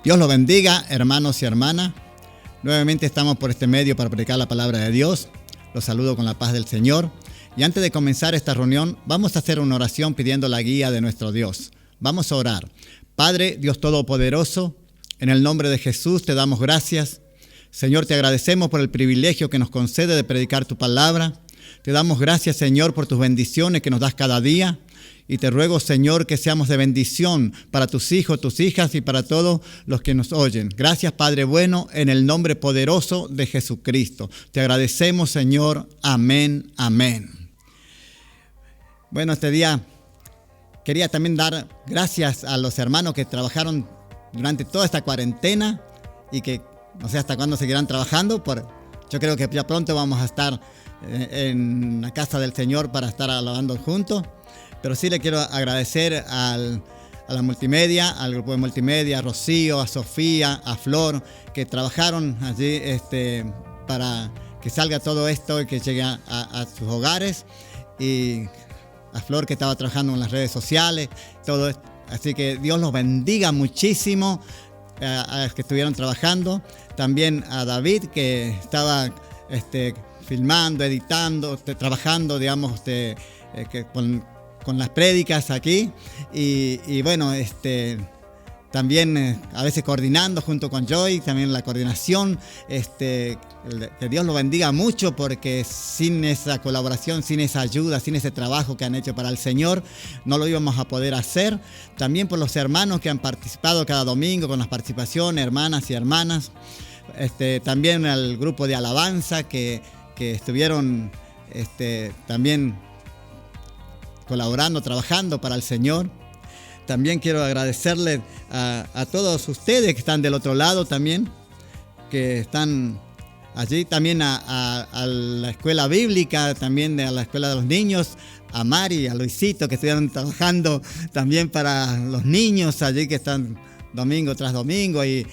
Dios los bendiga, hermanos y hermanas. Nuevamente estamos por este medio para predicar la palabra de Dios. Los saludo con la paz del Señor. Y antes de comenzar esta reunión, vamos a hacer una oración pidiendo la guía de nuestro Dios. Vamos a orar. Padre, Dios Todopoderoso, en el nombre de Jesús te damos gracias. Señor, te agradecemos por el privilegio que nos concede de predicar tu palabra. Te damos gracias, Señor, por tus bendiciones que nos das cada día. Y te ruego, Señor, que seamos de bendición para tus hijos, tus hijas y para todos los que nos oyen. Gracias, Padre bueno, en el nombre poderoso de Jesucristo. Te agradecemos, Señor. Amén, amén. Bueno, este día quería también dar gracias a los hermanos que trabajaron durante toda esta cuarentena y que no sé hasta cuándo seguirán trabajando. Yo creo que ya pronto vamos a estar en la casa del Señor para estar alabando juntos. Pero sí le quiero agradecer a la multimedia, al grupo de multimedia, a Rocío, a Sofía, a Flor, que trabajaron allí para que salga todo esto y que llegue a sus hogares. Y a Flor, que estaba trabajando en las redes sociales, todo esto. Así que Dios los bendiga muchísimo a los que estuvieron trabajando. También a David, que estaba filmando, editando, trabajando, digamos, con las prédicas aquí y bueno, también a veces coordinando junto con Joy, también la coordinación, que Dios lo bendiga mucho, porque sin esa colaboración, sin esa ayuda, sin ese trabajo que han hecho para el Señor, no lo íbamos a poder hacer. También por los hermanos que han participado cada domingo con las participaciones, hermanas y hermanas, también al grupo de alabanza que estuvieron también colaborando, trabajando para el Señor. También quiero agradecerle a todos ustedes que están del otro lado también, que están allí, también a la escuela bíblica, también a la escuela de los niños, a Mari, a Luisito, que estuvieron trabajando también para los niños allí, que están domingo tras domingo, y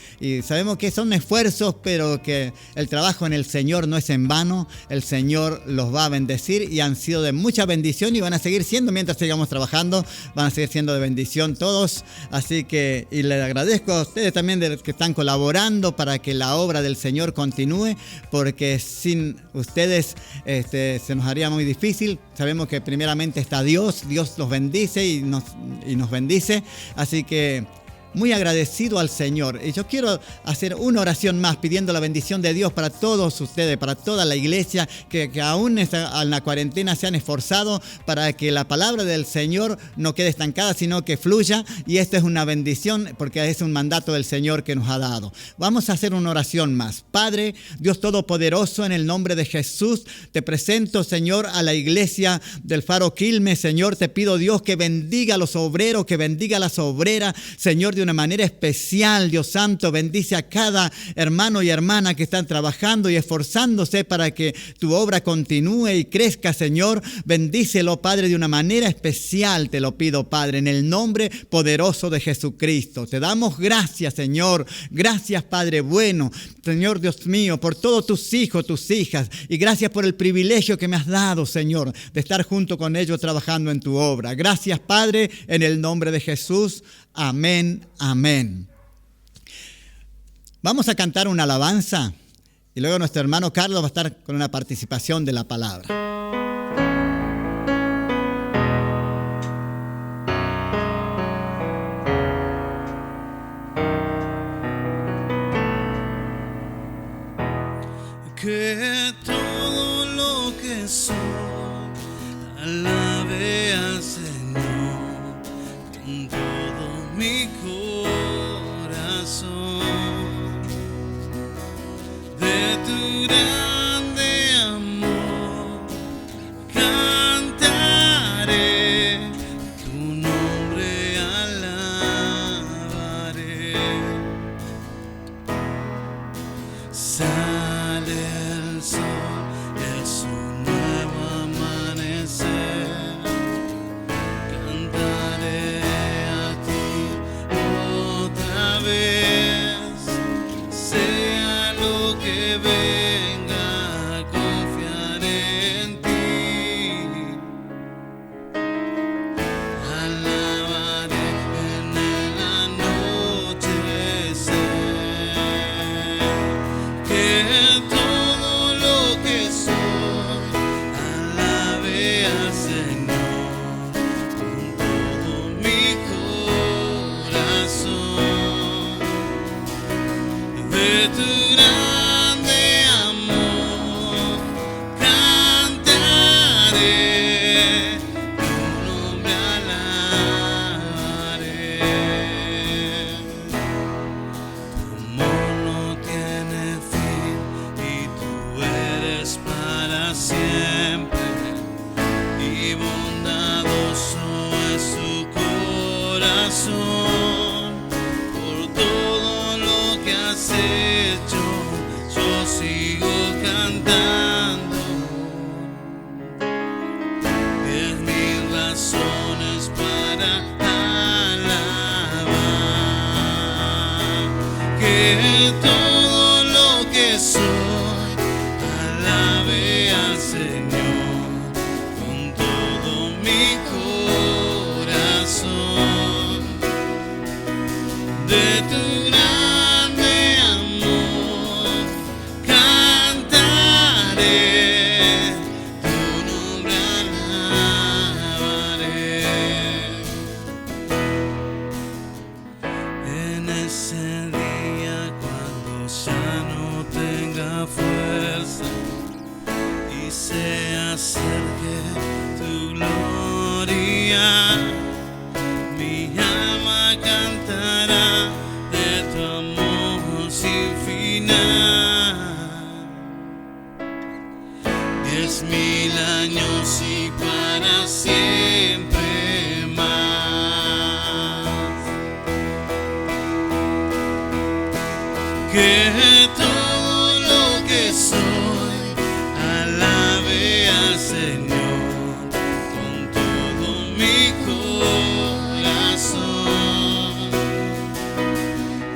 sabemos que son esfuerzos, pero que el trabajo en el Señor no es en vano. El Señor los va a bendecir y han sido de mucha bendición y van a seguir siendo mientras sigamos trabajando, van a seguir siendo de bendición todos. Así que, y les agradezco a ustedes también de que están colaborando para que la obra del Señor continúe, porque sin ustedes se nos haría muy difícil. Sabemos que primeramente está Dios los bendice y nos bendice, así que muy agradecido al Señor. Y yo quiero hacer una oración más pidiendo la bendición de Dios para todos ustedes, para toda la iglesia, que aún en la cuarentena se han esforzado para que la palabra del Señor no quede estancada, sino que fluya. Y esta es una bendición porque es un mandato del Señor que nos ha dado. Vamos a hacer una oración más. Padre, Dios Todopoderoso, en el nombre de Jesús, te presento, Señor, a la iglesia del Faro Quilmes. Señor, te pido, Dios, que bendiga a los obreros, que bendiga a las obreras, Señor, de una manera especial. Dios Santo, bendice a cada hermano y hermana que están trabajando y esforzándose para que tu obra continúe y crezca, Señor. Bendícelo, Padre, de una manera especial, te lo pido, Padre, en el nombre poderoso de Jesucristo. Te damos gracias, Señor. Gracias, Padre bueno, Señor Dios mío, por todos tus hijos, tus hijas, y gracias por el privilegio que me has dado, Señor, de estar junto con ellos trabajando en tu obra. Gracias, Padre, en el nombre de Jesús. Amén, amén. Vamos a cantar una alabanza y luego nuestro hermano Carlos va a estar con una participación de la palabra. Que todo lo que soy alabe al Señor con todo mi corazón. De tu grande amor corazón por todo lo que has hecho. Yo sigo cantando 10.000 razones para alabar. Que todo lo que soy alabe al Señor con todo mi corazón. De tu grande amor cantaré, tu nombre alabaré. En ese día cuando ya no tenga fuerza y se acerque tu gloria, mi alma cantará de tu amor sin final. 10.000 años y para siempre más. Que todo lo que soy alabe al Señor con todo mi corazón.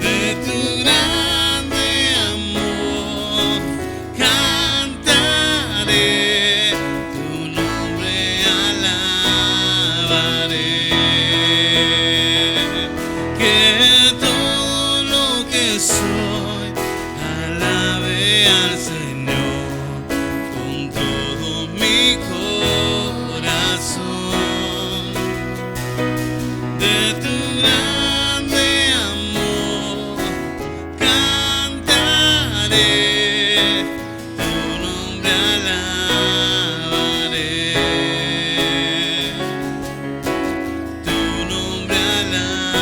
De tu grande amor cantaré, tu nombre alabaré. Que todo lo que soy alabe al Señor con todo mi corazón. De tu grande amor cantaré, tu nombre alabaré. Tu nombre alabaré.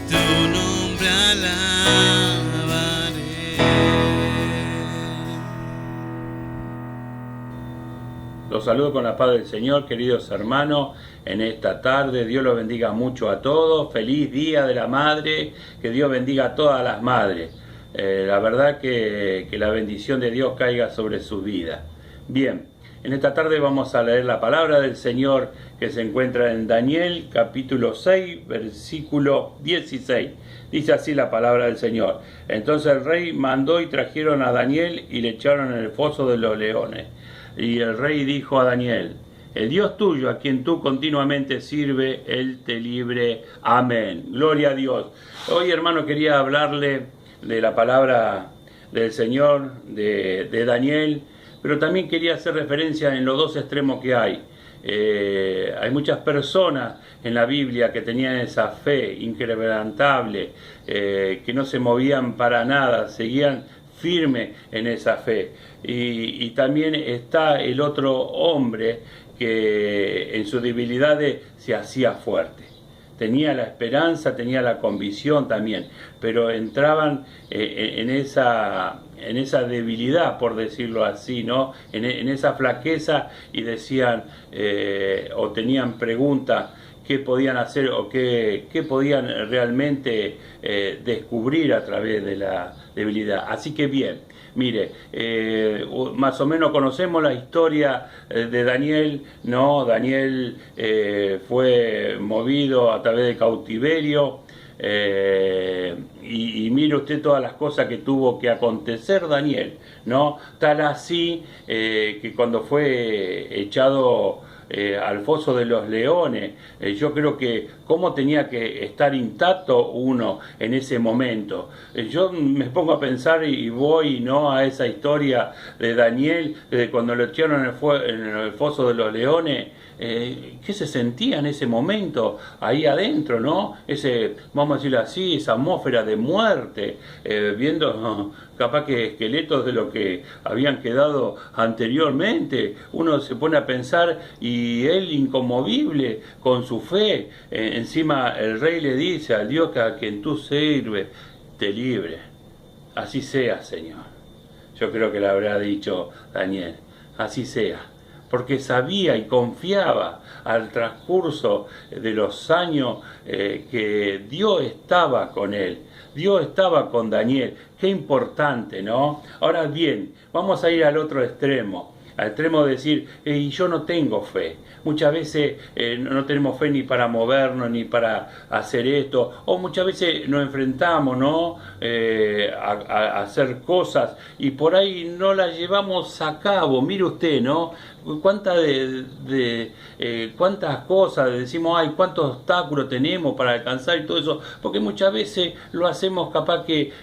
Tu nombre alabaré. Los saludo con la paz del Señor, queridos hermanos, en esta tarde. Dios los bendiga mucho a todos. Feliz Día de la Madre. Que Dios bendiga a todas las madres. La verdad que la bendición de Dios caiga sobre sus vidas. Bien, en esta tarde vamos a leer la palabra del Señor que se encuentra en Daniel, capítulo 6, versículo 16. Dice así la palabra del Señor. Entonces el rey mandó y trajeron a Daniel y le echaron en el foso de los leones. Y el rey dijo a Daniel: el Dios tuyo, a quien tú continuamente sirves, Él te libre. Amén. Gloria a Dios. Hoy, hermano, quería hablarle de la palabra del Señor, de Daniel, pero también quería hacer referencia en los dos extremos que hay. Hay muchas personas en la Biblia que tenían esa fe inquebrantable, que no se movían para nada, seguían firme en esa fe. Y también está el otro hombre que en sus debilidades se hacía fuerte. Tenía la esperanza, tenía la convicción también, pero entraban en esa debilidad, por decirlo así, ¿no? En esa flaqueza, y decían o tenían preguntas qué podían hacer o qué podían realmente descubrir a través de la debilidad. Así que bien, mire, más o menos conocemos la historia de Daniel, ¿no? Daniel fue movido a través de cautiverio, y mire usted todas las cosas que tuvo que acontecer Daniel, ¿no? Tal así que cuando fue echado al foso de los leones, yo creo que cómo tenía que estar intacto uno en ese momento. Yo me pongo a pensar y voy, ¿no?, a esa historia de Daniel, cuando lo echaron en el foso de los leones. ¿Qué se sentía en ese momento ahí adentro, ¿no? Vamos a decirlo así, esa atmósfera de muerte, viendo capaz que esqueletos de lo que habían quedado anteriormente. Uno se pone a pensar, y él inconmovible con su fe, encima el rey le dice al Dios a quien tú sirves, te libre. Así sea, Señor. Yo creo que le habrá dicho Daniel, así sea. porque sabía y confiaba al transcurso de los años que Dios estaba con él. Dios estaba con Daniel. Qué importante, ¿no? Ahora bien, vamos a ir al otro extremo. Al extremo de decir, yo no tengo fe. Muchas veces no tenemos fe ni para movernos, ni para hacer esto. O muchas veces nos enfrentamos, ¿no? A hacer cosas y por ahí no las llevamos a cabo. Mire usted, ¿no? Cuántas cosas decimos, ay, cuántos obstáculos tenemos para alcanzar y todo eso, porque muchas veces lo hacemos capaz que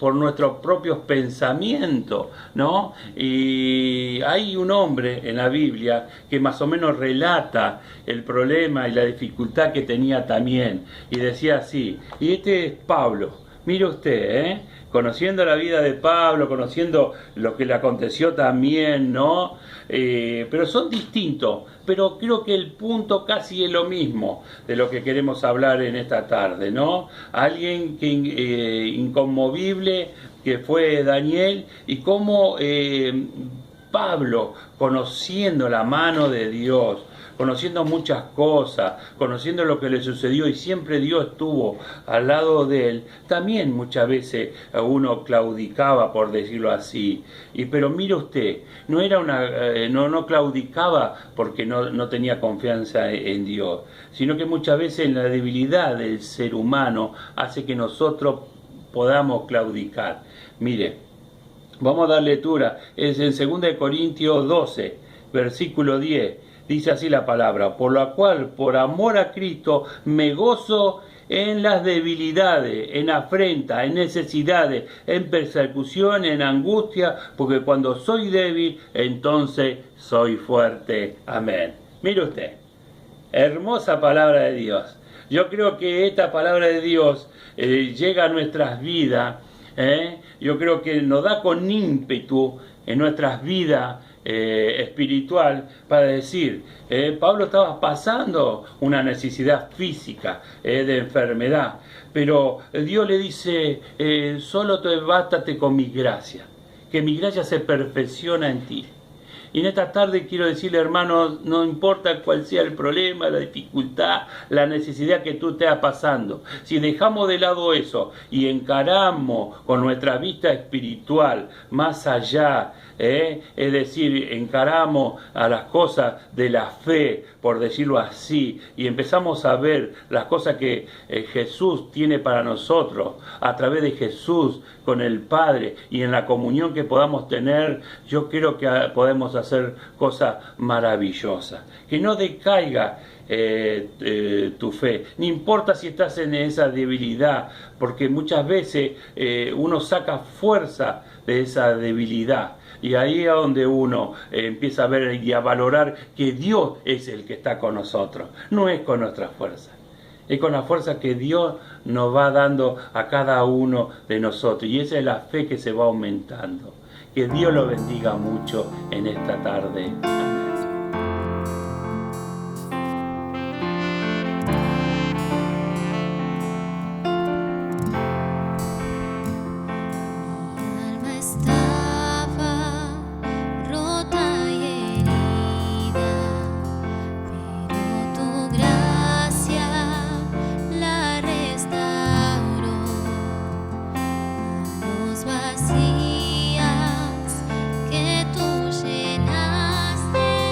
por nuestros propios pensamientos, ¿no? Y hay un hombre en la Biblia que más o menos relata el problema y la dificultad que tenía también, y decía así, y este es Pablo. Mire usted, conociendo la vida de Pablo, conociendo lo que le aconteció también, ¿no? Pero son distintos, pero creo que el punto casi es lo mismo de lo que queremos hablar en esta tarde, ¿no? Alguien que inconmovible, que fue Daniel, y cómo Pablo, conociendo la mano de Dios, conociendo muchas cosas, conociendo lo que le sucedió y siempre Dios estuvo al lado de él, también muchas veces uno claudicaba, por decirlo así. Pero mire usted, no era no claudicaba porque no tenía confianza en Dios, sino que muchas veces la debilidad del ser humano hace que nosotros podamos claudicar. Mire, vamos a dar lectura, es en 2 Corintios 12, versículo 10. Dice así la palabra, por la cual, por amor a Cristo, me gozo en las debilidades, en afrenta, en necesidades, en persecución, en angustia, porque cuando soy débil, entonces soy fuerte. Amén. Mire usted, hermosa palabra de Dios. Yo creo que esta palabra de Dios llega a nuestras vidas. Yo creo que nos da con ímpetu en nuestras vidas espiritual para decir, Pablo estaba pasando una necesidad física de enfermedad, pero Dios le dice, solo bástate con mi gracia, que mi gracia se perfecciona en ti. Y en esta tarde quiero decirle, hermanos, no importa cuál sea el problema, la dificultad, la necesidad que tú estés pasando, si dejamos de lado eso y encaramos con nuestra vista espiritual más allá, es decir, encaramos a las cosas de la fe, por decirlo así, y empezamos a ver las cosas que Jesús tiene para nosotros, a través de Jesús con el Padre y en la comunión que podamos tener, yo creo que podemos hacer cosas maravillosas. Que no decaiga tu fe, no importa si estás en esa debilidad, porque muchas veces uno saca fuerza de esa debilidad. Y ahí es donde uno empieza a ver y a valorar que Dios es el que está con nosotros, no es con nuestra fuerza. Es con la fuerza que Dios nos va dando a cada uno de nosotros. Y esa es la fe que se va aumentando. Que Dios lo bendiga mucho en esta tarde. Amén. Vacías que tú llenaste.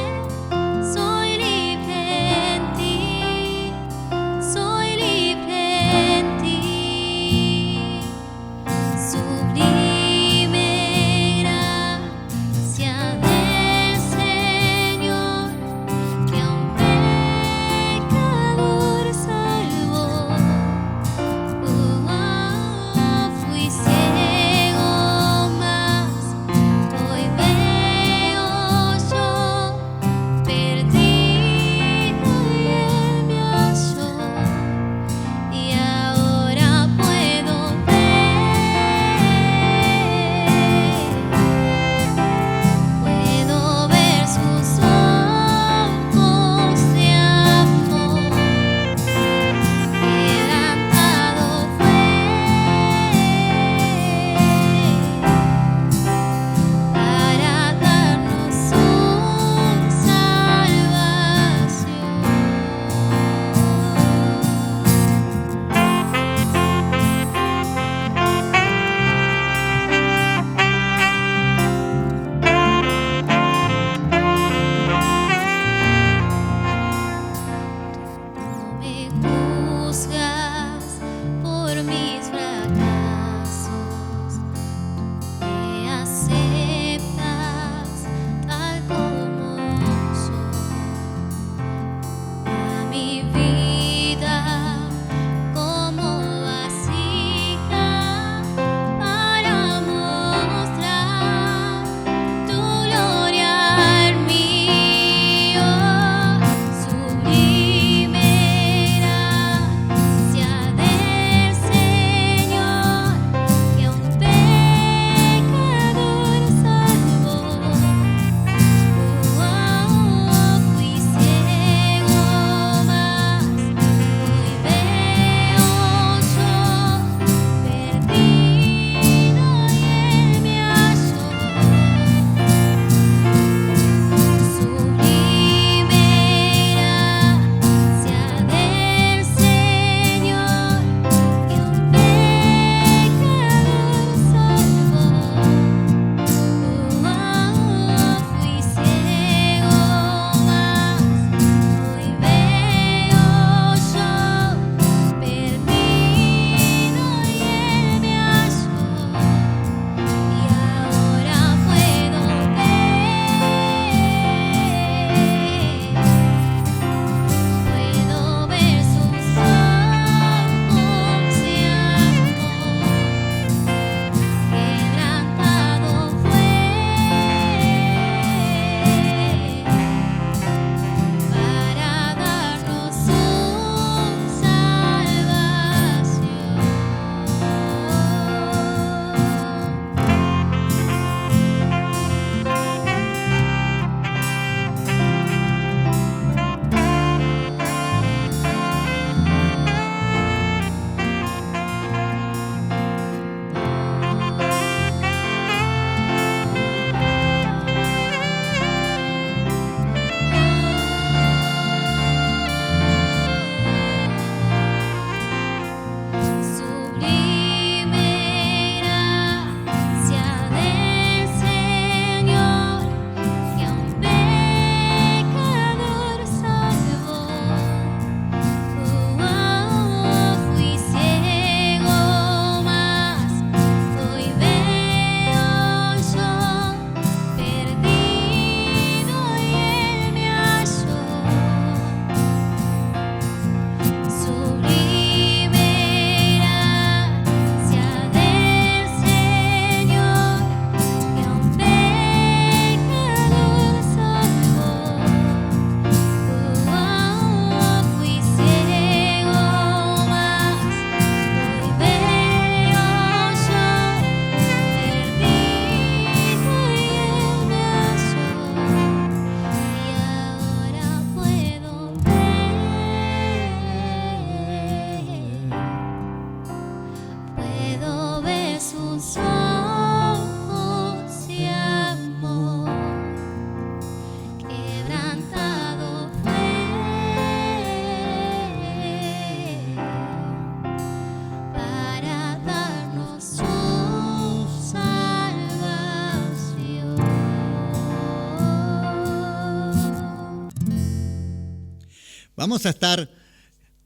Vamos a estar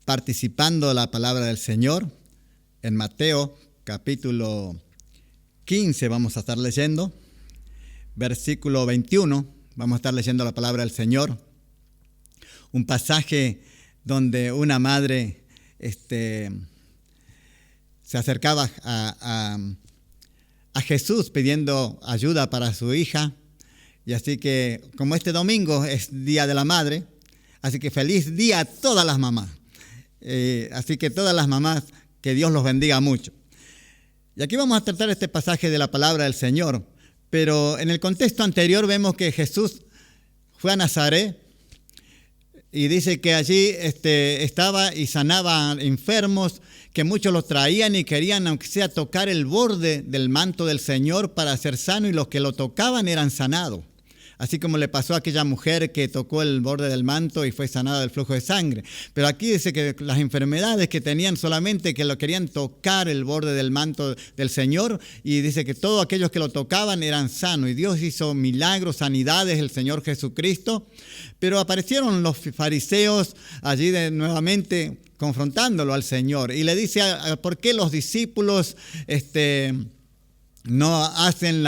participando de la palabra del Señor en Mateo capítulo 15, vamos a estar leyendo, versículo 21, vamos a estar leyendo la palabra del Señor, un pasaje donde una madre se acercaba a Jesús pidiendo ayuda para su hija, y así que como este domingo es Día de la Madre, así que feliz día a todas las mamás. Así que todas las mamás, que Dios los bendiga mucho. Y aquí vamos a tratar este pasaje de la palabra del Señor, pero en el contexto anterior vemos que Jesús fue a Nazaret y dice que allí estaba y sanaba enfermos, que muchos los traían y querían, aunque sea, tocar el borde del manto del Señor para ser sano, y los que lo tocaban eran sanados. Así como le pasó a aquella mujer que tocó el borde del manto y fue sanada del flujo de sangre. Pero aquí dice que las enfermedades que tenían solamente que lo querían tocar el borde del manto del Señor, y dice que todos aquellos que lo tocaban eran sanos. Y Dios hizo milagros, sanidades, el Señor Jesucristo. Pero aparecieron los fariseos allí nuevamente confrontándolo al Señor. Y le dice, ¿por qué los discípulos no hacen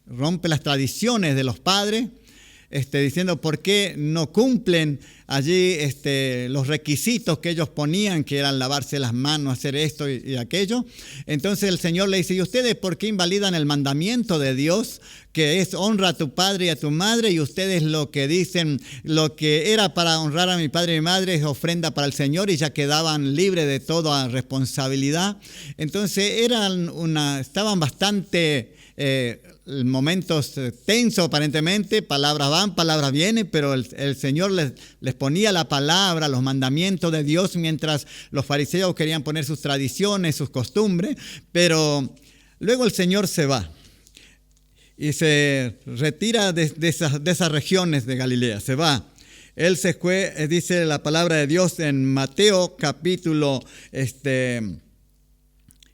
rompe las tradiciones de los padres, diciendo por qué no cumplen allí los requisitos que ellos ponían, que eran lavarse las manos, hacer esto y aquello? Entonces el Señor le dice, ¿y ustedes por qué invalidan el mandamiento de Dios, que es honra a tu padre y a tu madre? Y ustedes lo que dicen, lo que era para honrar a mi padre y mi madre es ofrenda para el Señor, y ya quedaban libres de toda responsabilidad. Entonces estaban bastante momentos tensos aparentemente, palabras van, palabras vienen, pero el Señor les ponía la palabra, los mandamientos de Dios, mientras los fariseos querían poner sus tradiciones, sus costumbres. Pero luego el Señor se va y se retira de esas regiones de Galilea, se va. Él se fue, dice la palabra de Dios en Mateo capítulo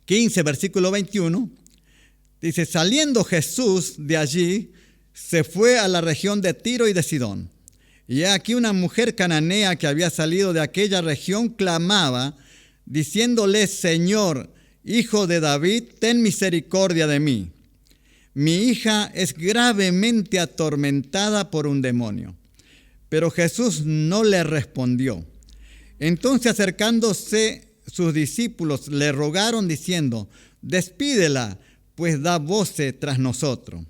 15, versículo 21. Dice, saliendo Jesús de allí, se fue a la región de Tiro y de Sidón. Y aquí una mujer cananea que había salido de aquella región clamaba, diciéndole, Señor, Hijo de David, ten misericordia de mí. Mi hija es gravemente atormentada por un demonio. Pero Jesús no le respondió. Entonces, acercándose sus discípulos, le rogaron diciendo, despídela, pues da voces tras nosotros.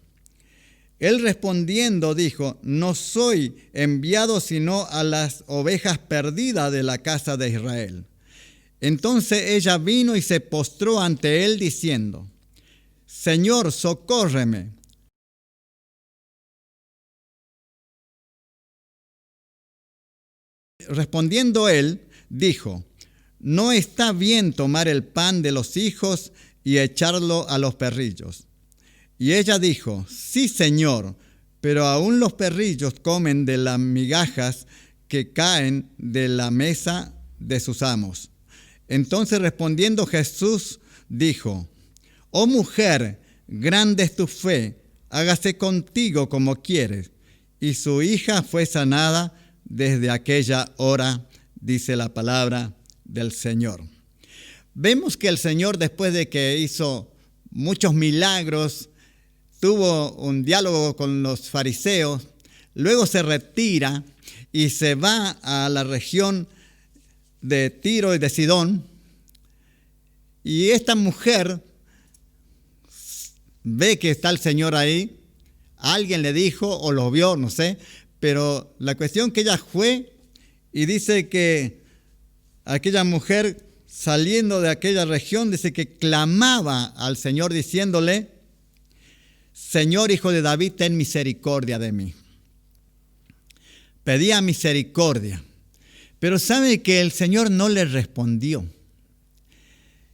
Él respondiendo dijo, no soy enviado sino a las ovejas perdidas de la casa de Israel. Entonces ella vino y se postró ante él diciendo, Señor, socórreme. Respondiendo él, dijo, no está bien tomar el pan de los hijos y echarlo a los perrillos. Y ella dijo, sí, Señor, pero aún los perrillos comen de las migajas que caen de la mesa de sus amos. Entonces respondiendo Jesús dijo, oh mujer, grande es tu fe, hágase contigo como quieres. Y su hija fue sanada desde aquella hora, dice la palabra del Señor. Vemos que el Señor, después de que hizo muchos milagros, tuvo un diálogo con los fariseos, luego se retira y se va a la región de Tiro y de Sidón. Y esta mujer ve que está el Señor ahí, alguien le dijo o lo vio, no sé, pero la cuestión que ella fue y dice que aquella mujer, saliendo de aquella región, dice que clamaba al Señor diciéndole, Señor, Hijo de David, ten misericordia de mí. Pedía misericordia, pero sabe que el Señor no le respondió.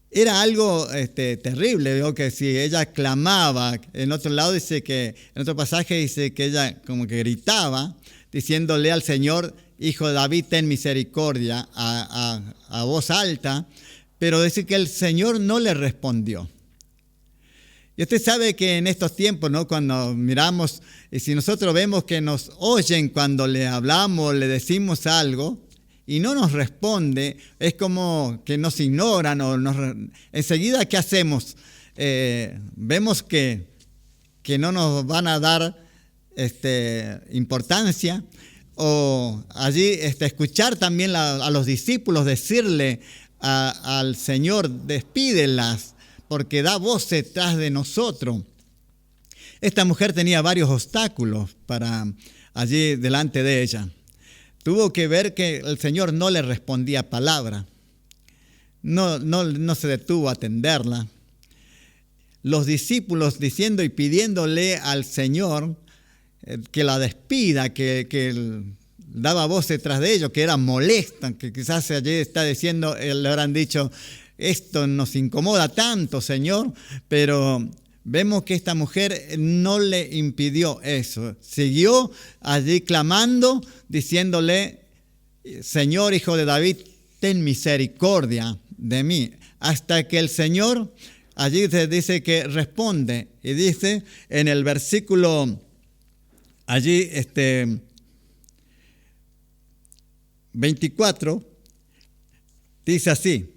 Era algo terrible, veo que si ella clamaba, en otro lado dice que, en otro pasaje dice que ella como que gritaba, diciéndole al Señor, Hijo de David, ten misericordia, a voz alta, pero dice que el Señor no le respondió. Y usted sabe que en estos tiempos, ¿no? Cuando miramos, y si nosotros vemos que nos oyen cuando le hablamos, le decimos algo, y no nos responde, es como que nos ignoran o enseguida, ¿qué hacemos? Vemos que no nos van a dar importancia, o allí escuchar también a los discípulos decirle al Señor, despídelas, porque da voz detrás de nosotros. Esta mujer tenía varios obstáculos para allí delante de ella. Tuvo que ver que el Señor no le respondía palabra. No se detuvo a atenderla. Los discípulos diciendo y pidiéndole al Señor que la despida, que daba voz detrás de ellos, que era molesta, que quizás allí está diciendo, le habrán dicho, esto nos incomoda tanto, Señor, pero vemos que esta mujer no le impidió eso. Siguió allí clamando, diciéndole, Señor, Hijo de David, ten misericordia de mí. Hasta que el Señor allí se dice que responde, y dice en el versículo allí 24, dice así: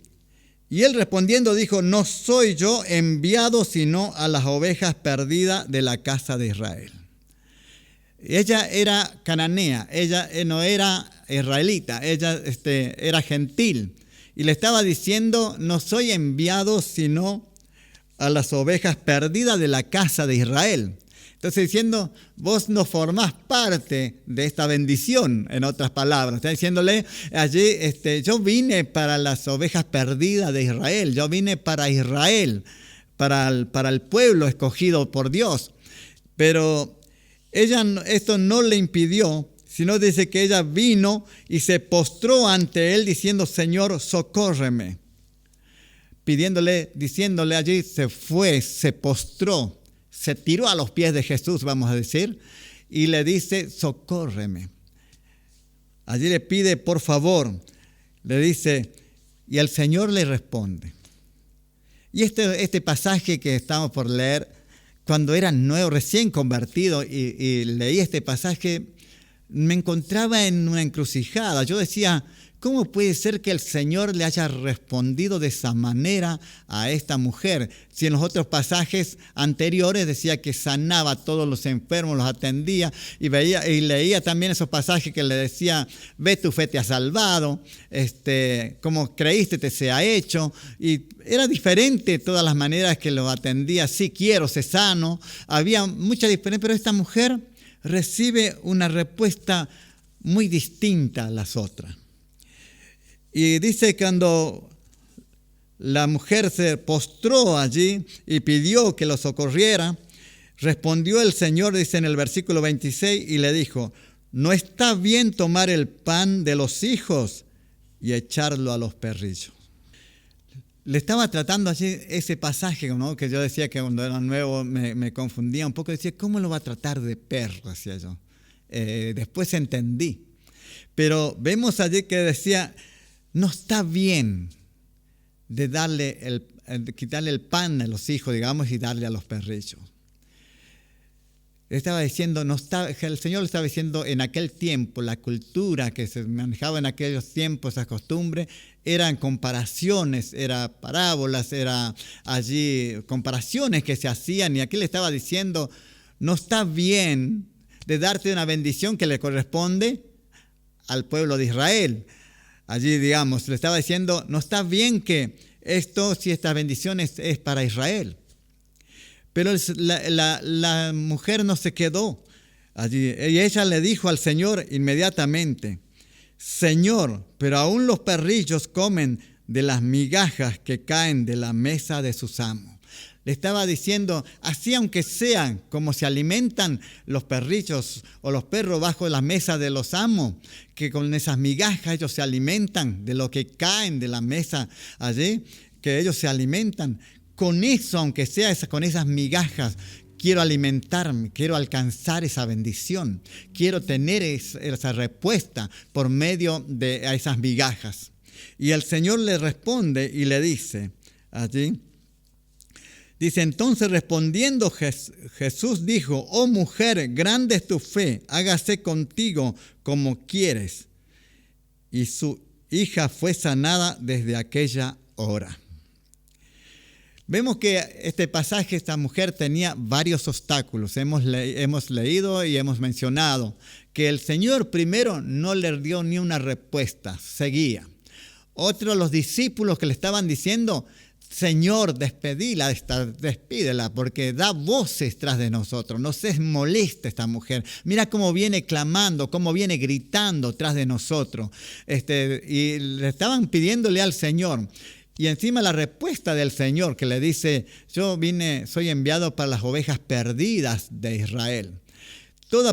y él respondiendo dijo, no soy yo enviado sino a las ovejas perdidas de la casa de Israel. Ella era cananea, ella no era israelita, ella era gentil. Y le estaba diciendo, no soy enviado sino a las ovejas perdidas de la casa de Israel. Entonces diciendo, vos no formás parte de esta bendición, en otras palabras. Está diciéndole allí, yo vine para las ovejas perdidas de Israel, yo vine para Israel, para el pueblo escogido por Dios. Pero ella esto no le impidió, sino dice que ella vino y se postró ante él diciendo, Señor, socórreme. Diciéndole allí, se postró. Se tiró a los pies de Jesús, vamos a decir, y le dice, socórreme. Allí le pide, por favor, le dice, y el Señor le responde. Y este pasaje que estamos por leer, cuando era nuevo, recién convertido, y leí este pasaje, me encontraba en una encrucijada. Yo decía, ¿cómo puede ser que el Señor le haya respondido de esa manera a esta mujer? Si en los otros pasajes anteriores decía que sanaba a todos los enfermos, los atendía, y leía también esos pasajes que le decía, ve, tu fe te ha salvado, como creíste te sea hecho, y era diferente todas las maneras que lo atendía. Sí, quiero, sé sano. Había mucha diferencia, pero esta mujer recibe una respuesta muy distinta a las otras. Y dice cuando la mujer se postró allí y pidió que lo socorriera, respondió el Señor, dice en el versículo 26, y le dijo, no está bien tomar el pan de los hijos y echarlo a los perrillos. Le estaba tratando allí ese pasaje, ¿no? Que yo decía que cuando era nuevo me confundía un poco. Decía, ¿cómo lo va a tratar de perro? Decía yo. Después entendí. Pero vemos allí que decía, no está bien de quitarle el pan a los hijos, digamos, y darle a los perrillos. Estaba diciendo, el Señor le estaba diciendo en aquel tiempo, la cultura que se manejaba en aquellos tiempos, esas costumbres, eran comparaciones, eran parábolas, eran allí comparaciones que se hacían, y aquí le estaba diciendo, no está bien de darte una bendición que le corresponde al pueblo de Israel. Allí, digamos, le estaba diciendo, no está bien que si esta bendición es para Israel. Pero la mujer no se quedó allí. Y ella le dijo al Señor inmediatamente, Señor, pero aún los perrillos comen de las migajas que caen de la mesa de sus amos. Le estaba diciendo, así aunque sean como se alimentan los perrillos o los perros bajo la mesa de los amos, que con esas migajas ellos se alimentan de lo que caen de la mesa allí, que ellos se alimentan. Con eso, aunque sea con esas migajas, quiero alimentarme, quiero alcanzar esa bendición, quiero tener esa respuesta por medio de esas migajas. Y el Señor le responde y le dice allí, dice, entonces respondiendo Jesús dijo, oh mujer, grande es tu fe, hágase contigo como quieres. y su hija fue sanada desde aquella hora. Vemos que este pasaje, esta mujer tenía varios obstáculos. Hemos leído y hemos mencionado que el Señor primero no le dio ni una respuesta, seguía. Otros, los discípulos que le estaban diciendo, Señor, despídela, porque da voces tras de nosotros. No se molesta esta mujer. Mira cómo viene clamando, cómo viene gritando tras de nosotros. Y le estaban pidiéndole al Señor. Y encima la respuesta del Señor que le dice, soy enviado para las ovejas perdidas de Israel.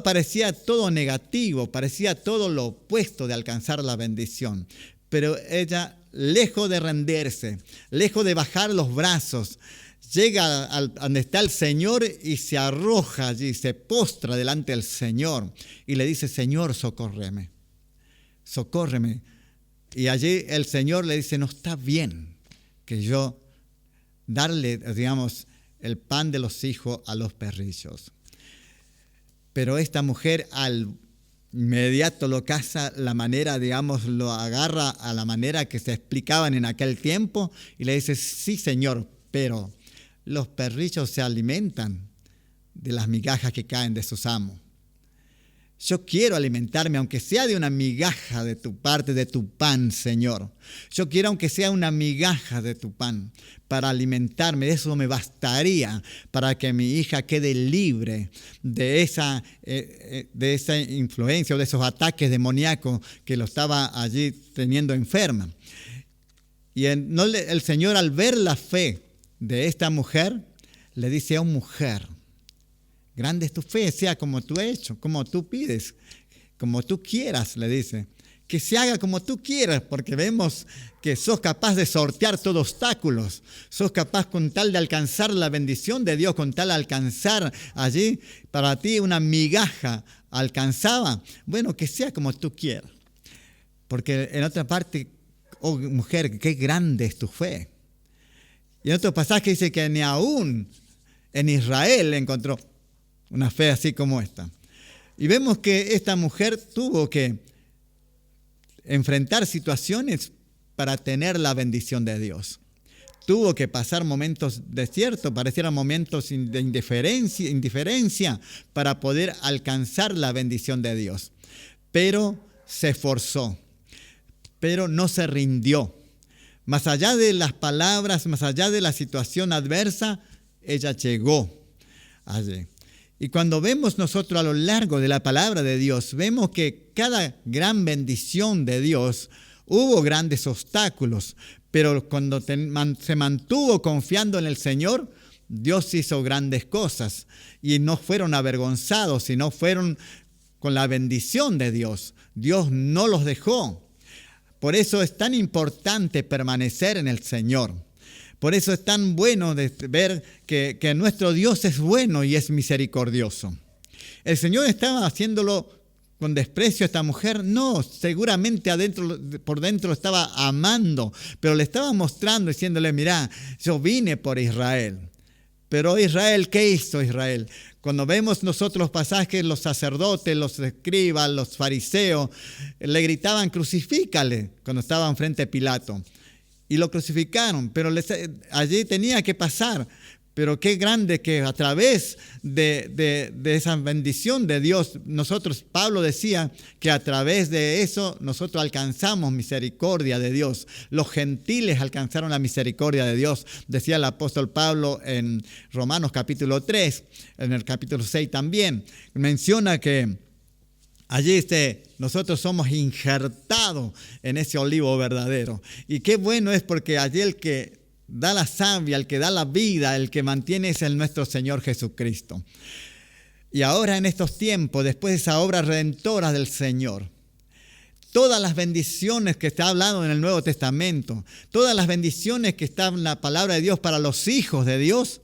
Parecía todo negativo, parecía todo lo opuesto de alcanzar la bendición. Pero ella, lejos de rendirse, lejos de bajar los brazos, llega donde está el Señor y se arroja allí, se postra delante del Señor y le dice, Señor, socórreme, socórreme. Y allí el Señor le dice, no está bien que yo darle, el pan de los hijos a los perrillos. Pero esta mujer al inmediato lo caza, lo agarra a la manera que se explicaban en aquel tiempo y le dice, sí, Señor, pero los perrillos se alimentan de las migajas que caen de sus amos. Yo quiero alimentarme, aunque sea de una migaja de tu parte, de tu pan, Señor. Yo quiero, aunque sea una migaja de tu pan, para alimentarme. Eso me bastaría para que mi hija quede libre de esa influencia o de esos ataques demoníacos que lo estaba allí teniendo enferma. Y el Señor, al ver la fe de esta mujer, le dice, mujer, grande es tu fe, sea como tú has hecho, como tú pides, como tú quieras, le dice. Que se haga como tú quieras, porque vemos que sos capaz de sortear todos obstáculos. Sos capaz con tal de alcanzar la bendición de Dios, con tal de alcanzar allí, para ti una migaja alcanzaba. Bueno, que sea como tú quieras. Porque en otra parte, mujer, qué grande es tu fe. Y en otro pasaje dice que ni aún en Israel encontró una fe así como esta. Y vemos que esta mujer tuvo que enfrentar situaciones para tener la bendición de Dios. Tuvo que pasar momentos desiertos, parecieran momentos de indiferencia para poder alcanzar la bendición de Dios. Pero se esforzó, pero no se rindió. Más allá de las palabras, más allá de la situación adversa, ella llegó allí. Y cuando vemos nosotros a lo largo de la palabra de Dios, vemos que cada gran bendición de Dios hubo grandes obstáculos, pero cuando se mantuvo confiando en el Señor, Dios hizo grandes cosas y no fueron avergonzados, sino fueron con la bendición de Dios. Dios no los dejó. Por eso es tan importante permanecer en el Señor. Por eso es tan bueno de ver que nuestro Dios es bueno y es misericordioso. ¿El Señor estaba haciéndolo con desprecio a esta mujer? No, seguramente por dentro estaba amando, pero le estaba mostrando, diciéndole, mira, yo vine por Israel. Pero Israel, ¿qué hizo Israel? Cuando vemos nosotros los pasajes, los sacerdotes, los escribas, los fariseos, le gritaban, crucifícale, cuando estaban frente a Pilato. Y lo crucificaron, pero allí tenía que pasar. Pero qué grande que a través de esa bendición de Dios, Pablo decía que a través de eso nosotros alcanzamos misericordia de Dios. Los gentiles alcanzaron la misericordia de Dios. Decía el apóstol Pablo en Romanos capítulo 3, en el capítulo 6 también. Menciona que allí nosotros somos injertados en ese olivo verdadero. Y qué bueno es porque allí el que da la savia, el que da la vida, el que mantiene es nuestro Señor Jesucristo. Y ahora en estos tiempos, después de esa obra redentora del Señor, todas las bendiciones que está hablando en el Nuevo Testamento, todas las bendiciones que están en la palabra de Dios para los hijos de Dios,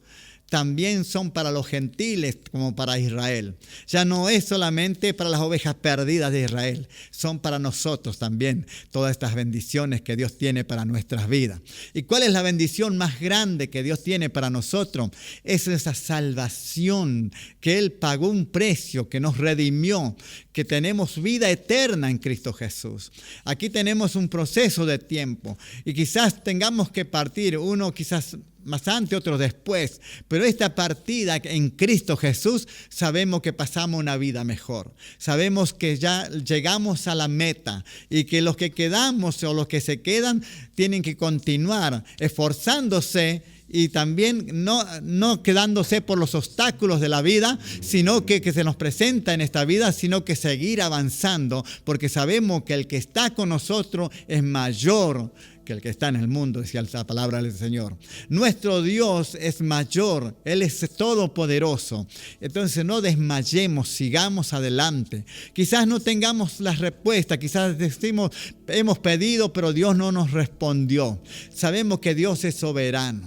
también son para los gentiles como para Israel. Ya no es solamente para las ovejas perdidas de Israel, son para nosotros también todas estas bendiciones que Dios tiene para nuestras vidas. ¿Y cuál es la bendición más grande que Dios tiene para nosotros? Es esa salvación, que Él pagó un precio, que nos redimió, que tenemos vida eterna en Cristo Jesús. Aquí tenemos un proceso de tiempo y quizás tengamos que partir, uno quizás más antes, otros después, pero esta partida en Cristo Jesús sabemos que pasamos una vida mejor, sabemos que ya llegamos a la meta y que los que quedamos o los que se quedan tienen que continuar esforzándose y también no quedándose por los obstáculos de la vida, sino que se nos presenta en esta vida, sino que seguir avanzando, porque sabemos que el que está con nosotros es mayor que el que está en el mundo, decía la palabra del Señor. Nuestro Dios es mayor, Él es todopoderoso. Entonces no desmayemos, sigamos adelante. Quizás no tengamos la respuesta, quizás decimos, hemos pedido, pero Dios no nos respondió. Sabemos que Dios es soberano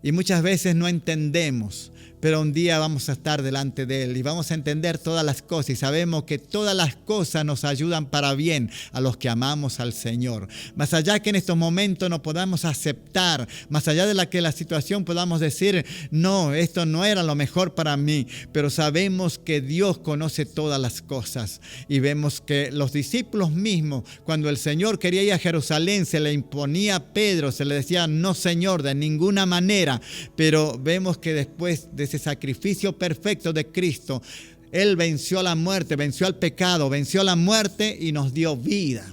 y muchas veces no entendemos. Pero un día vamos a estar delante de Él y vamos a entender todas las cosas y sabemos que todas las cosas nos ayudan para bien a los que amamos al Señor. Más allá que en estos momentos no podamos aceptar, más allá de la situación podamos decir, no, esto no era lo mejor para mí, pero sabemos que Dios conoce todas las cosas. Y vemos que los discípulos mismos, cuando el Señor quería ir a Jerusalén, se le imponía a Pedro, se le decía, no Señor, de ninguna manera. Pero vemos que después de ese sacrificio perfecto de Cristo, Él venció a la muerte, venció al pecado, venció a la muerte y nos dio vida.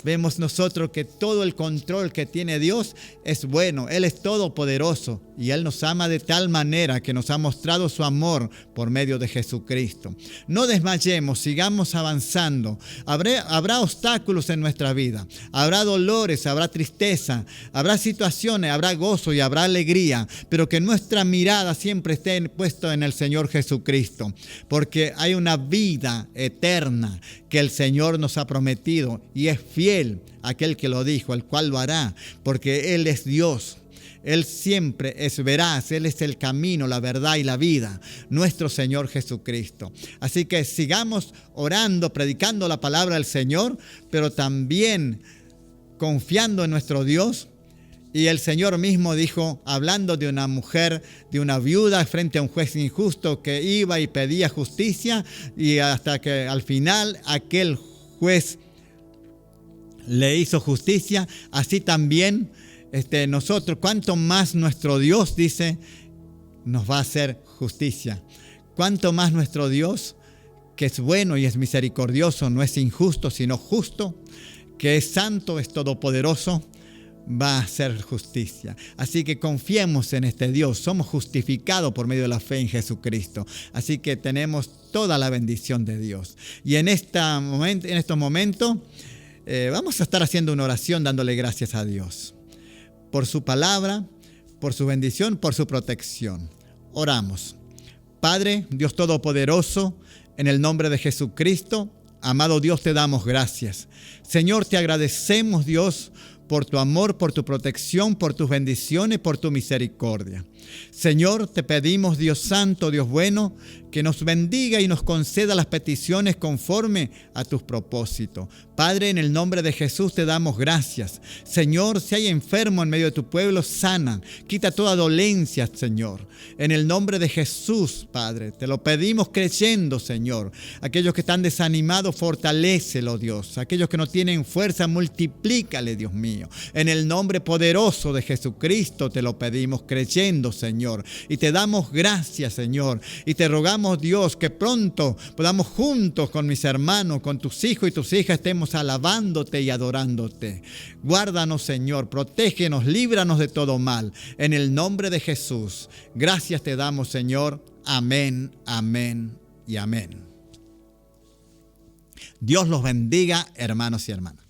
Vemos nosotros que todo el control que tiene Dios es bueno. Él es todopoderoso y Él nos ama de tal manera que nos ha mostrado su amor por medio de Jesucristo. No desmayemos, sigamos avanzando. Habrá obstáculos en nuestra vida, habrá dolores, habrá tristeza, habrá situaciones, habrá gozo y habrá alegría, pero que nuestra mirada siempre esté puesta en el Señor Jesucristo, porque hay una vida eterna que el Señor nos ha prometido y es fiel aquel que lo dijo, el cual lo hará, porque Él es Dios. Él siempre es veraz, Él es el camino, la verdad y la vida, nuestro Señor Jesucristo. Así que sigamos orando, predicando la palabra del Señor, pero también confiando en nuestro Dios. Y el Señor mismo dijo, hablando de una mujer, de una viuda frente a un juez injusto que iba y pedía justicia, y hasta que al final aquel juez le hizo justicia, así también nosotros, cuanto más nuestro Dios, dice, nos va a hacer justicia. Cuanto más nuestro Dios, que es bueno y es misericordioso, no es injusto, sino justo, que es santo, es todopoderoso, va a hacer justicia. Así que confiemos en este Dios. Somos justificados por medio de la fe en Jesucristo. Así que tenemos toda la bendición de Dios. Y en estos momentos vamos a estar haciendo una oración dándole gracias a Dios por su palabra, por su bendición, por su protección. Oramos. Padre, Dios Todopoderoso, en el nombre de Jesucristo, amado Dios, te damos gracias. Señor, te agradecemos, Dios, por tu amor, por tu protección, por tus bendiciones, por tu misericordia. Señor, te pedimos, Dios Santo, Dios bueno, que nos bendiga y nos conceda las peticiones conforme a tus propósitos. Padre, en el nombre de Jesús te damos gracias. Señor, si hay enfermo en medio de tu pueblo, sana. Quita toda dolencia, Señor. En el nombre de Jesús, Padre, te lo pedimos creyendo, Señor. Aquellos que están desanimados, fortalécelo, Dios. Aquellos que no tienen fuerza, multiplícale, Dios mío. En el nombre poderoso de Jesucristo te lo pedimos creyendo, Señor. Y te damos gracias, Señor. Y te rogamos, Dios, que pronto podamos juntos con mis hermanos, con tus hijos y tus hijas, estemos alabándote y adorándote. Guárdanos, Señor. Protégenos, líbranos de todo mal. En el nombre de Jesús. Gracias te damos, Señor. Amén, amén y amén. Dios los bendiga, hermanos y hermanas.